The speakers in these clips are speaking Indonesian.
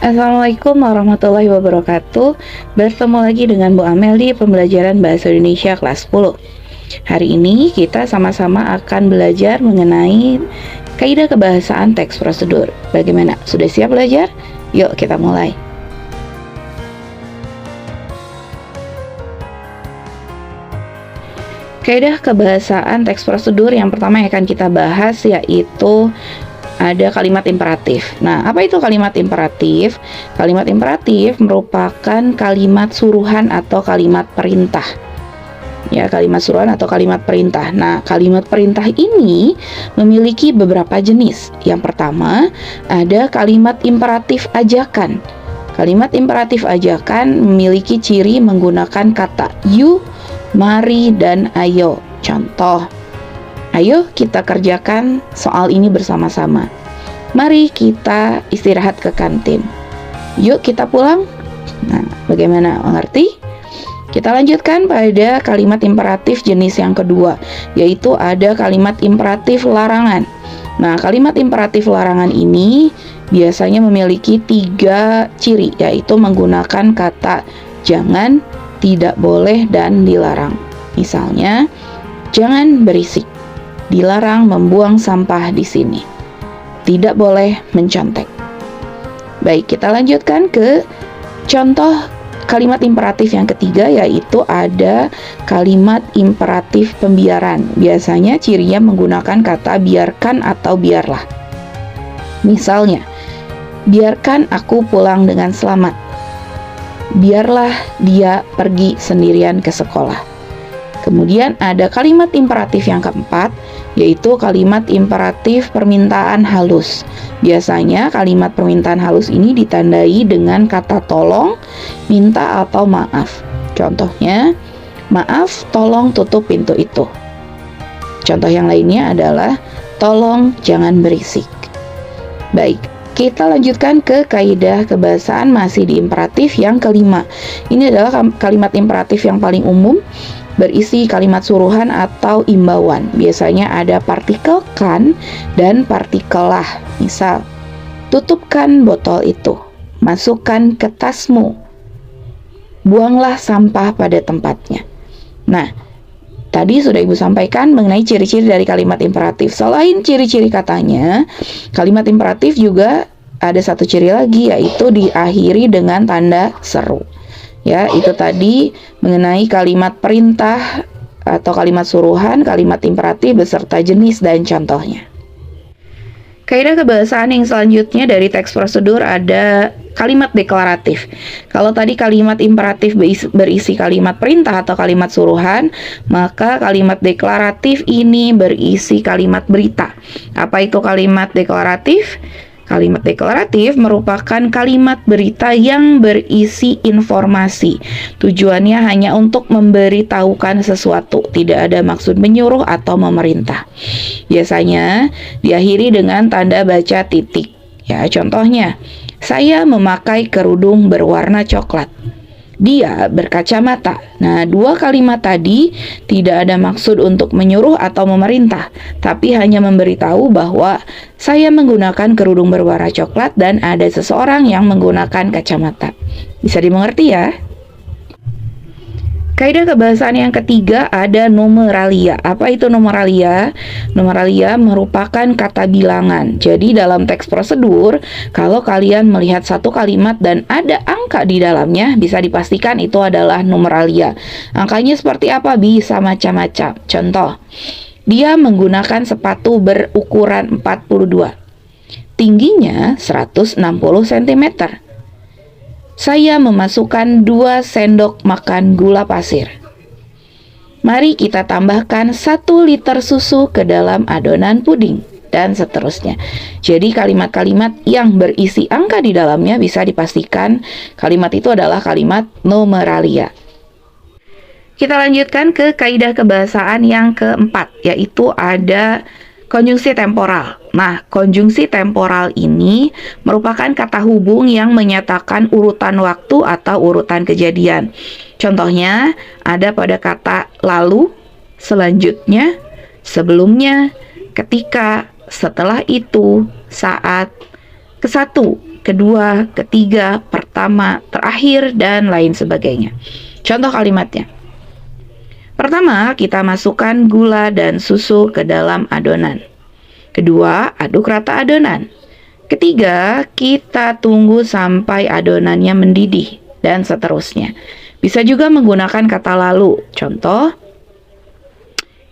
Assalamualaikum warahmatullahi wabarakatuh. Bertemu lagi dengan Bu Amel di pembelajaran Bahasa Indonesia kelas 10. Hari ini kita sama-sama akan belajar mengenai kaidah kebahasaan teks prosedur. Bagaimana? Sudah siap belajar? Yuk kita mulai. Kaidah kebahasaan teks prosedur yang pertama yang akan kita bahas yaitu ada kalimat imperatif. Nah, apa itu kalimat imperatif? Kalimat imperatif merupakan kalimat suruhan atau kalimat perintah. Ya, kalimat suruhan atau kalimat perintah. Nah, kalimat perintah ini memiliki beberapa jenis. Yang pertama, ada kalimat imperatif ajakan. Kalimat imperatif ajakan memiliki ciri menggunakan kata you, mari, dan ayo. Contoh, ayo kita kerjakan soal ini bersama-sama. Mari kita istirahat ke kantin. Yuk kita pulang. Nah, bagaimana? Mengerti? Kita lanjutkan pada kalimat imperatif jenis yang kedua, yaitu ada kalimat imperatif larangan. Nah, kalimat imperatif larangan ini biasanya memiliki 3 ciri, yaitu menggunakan kata jangan, tidak boleh, dan dilarang. Misalnya, jangan berisik, dilarang membuang sampah di sini, tidak boleh mencontek. Baik, kita lanjutkan ke contoh kalimat imperatif yang ketiga, yaitu ada kalimat imperatif pembiaran. Biasanya cirinya menggunakan kata biarkan atau biarlah. Misalnya, biarkan aku pulang dengan selamat, biarlah dia pergi sendirian ke sekolah. Kemudian ada kalimat imperatif yang keempat, yaitu kalimat imperatif permintaan halus. Biasanya kalimat permintaan halus ini ditandai dengan kata tolong, minta, atau maaf. Contohnya, maaf, tolong tutup pintu itu. Contoh yang lainnya adalah tolong jangan berisik. Baik, kita lanjutkan ke kaidah kebahasaan masih di imperatif yang kelima. Ini adalah kalimat imperatif yang paling umum, berisi kalimat suruhan atau imbauan. Biasanya ada partikel kan dan partikel lah. Misal, tutupkan botol itu, masukkan ke tasmu, buanglah sampah pada tempatnya. Nah, tadi sudah Ibu sampaikan mengenai ciri-ciri dari kalimat imperatif. Selain ciri-ciri katanya, kalimat imperatif juga ada satu ciri lagi, yaitu diakhiri dengan tanda seru. Ya, itu tadi mengenai kalimat perintah atau kalimat suruhan, kalimat imperatif beserta jenis dan contohnya. Kaidah kebahasaan yang selanjutnya dari teks prosedur ada kalimat deklaratif. Kalau tadi kalimat imperatif berisi kalimat perintah atau kalimat suruhan, maka kalimat deklaratif ini berisi kalimat berita. Apa itu kalimat deklaratif? Kalimat deklaratif merupakan kalimat berita yang berisi informasi. Tujuannya hanya untuk memberitahukan sesuatu, tidak ada maksud menyuruh atau memerintah. Biasanya diakhiri dengan tanda baca titik. Ya, contohnya, saya memakai kerudung berwarna coklat. Dia berkacamata. Nah, 2 kalimat tadi tidak ada maksud untuk menyuruh atau memerintah, tapi hanya memberitahu bahwa saya menggunakan kerudung berwarna coklat dan ada seseorang yang menggunakan kacamata. Bisa dimengerti ya? Kaidah kebahasaan yang ketiga ada numeralia. Apa itu numeralia? Numeralia merupakan kata bilangan. Jadi dalam teks prosedur, kalau kalian melihat satu kalimat dan ada angka di dalamnya, bisa dipastikan itu adalah numeralia. Angkanya seperti apa? Bisa macam-macam. Contoh, dia menggunakan sepatu berukuran 42. Tingginya 160 cm. Saya memasukkan 2 sendok makan gula pasir. Mari kita tambahkan 1 liter susu ke dalam adonan puding, dan seterusnya. Jadi kalimat-kalimat yang berisi angka di dalamnya bisa dipastikan kalimat itu adalah kalimat numeralia. Kita lanjutkan ke kaidah kebahasaan yang keempat, yaitu ada konjungsi temporal. Nah, konjungsi temporal ini merupakan kata hubung yang menyatakan urutan waktu atau urutan kejadian. Contohnya ada pada kata lalu, selanjutnya, sebelumnya, ketika, setelah itu, saat, ke-1, kedua, ketiga, pertama, terakhir, dan lain sebagainya. Contoh kalimatnya. Pertama, kita masukkan gula dan susu ke dalam adonan. Kedua, aduk rata adonan. Ketiga, kita tunggu sampai adonannya mendidih, dan seterusnya. Bisa juga menggunakan kata lalu. Contoh,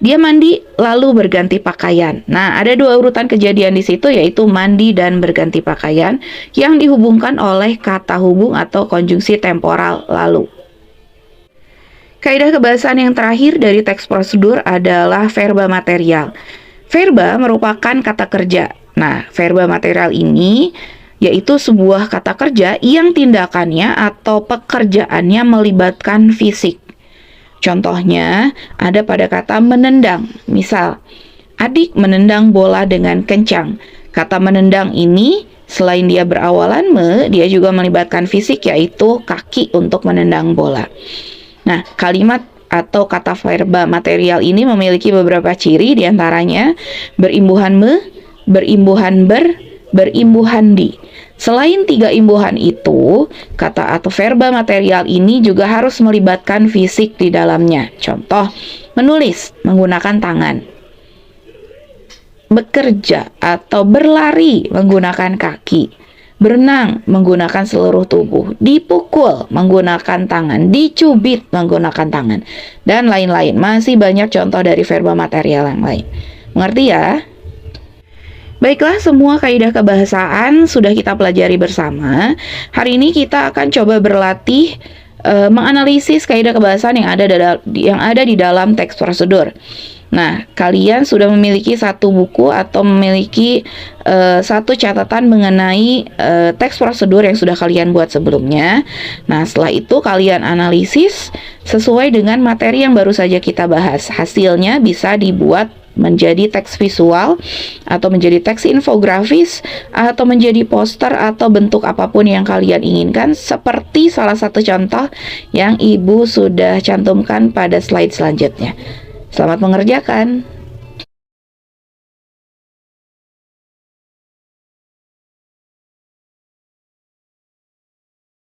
dia mandi lalu berganti pakaian. Nah, ada dua urutan kejadian di situ, yaitu mandi dan berganti pakaian, yang dihubungkan oleh kata hubung atau konjungsi temporal lalu. Kaidah kebahasaan yang terakhir dari teks prosedur adalah verba material. Verba merupakan kata kerja. Nah, verba material ini yaitu sebuah kata kerja yang tindakannya atau pekerjaannya melibatkan fisik. Contohnya ada pada kata menendang. Misal, adik menendang bola dengan kencang. Kata menendang ini selain dia berawalan me, dia juga melibatkan fisik, yaitu kaki untuk menendang bola. Nah, kalimat atau kata verba material ini memiliki beberapa ciri, diantaranya berimbuhan me, berimbuhan ber, berimbuhan di. Selain tiga imbuhan itu, kata atau verba material ini juga harus melibatkan fisik di dalamnya. Contoh, menulis menggunakan tangan. Bekerja atau berlari menggunakan kaki. Berenang menggunakan seluruh tubuh. Dipukul menggunakan tangan. Dicubit menggunakan tangan. Dan lain-lain. Masih banyak contoh dari verba material yang lain. Mengerti ya? Baiklah, semua kaidah kebahasaan sudah kita pelajari bersama. Hari ini kita akan coba berlatih menganalisis kaidah kebahasaan yang ada di dalam teks prosedur. Nah, kalian sudah memiliki satu buku atau memiliki satu catatan mengenai teks prosedur yang sudah kalian buat sebelumnya. Nah, setelah itu kalian analisis sesuai dengan materi yang baru saja kita bahas. Hasilnya bisa dibuat menjadi teks visual atau menjadi teks infografis atau menjadi poster atau bentuk apapun yang kalian inginkan, seperti salah satu contoh yang Ibu sudah cantumkan pada slide selanjutnya. Selamat mengerjakan.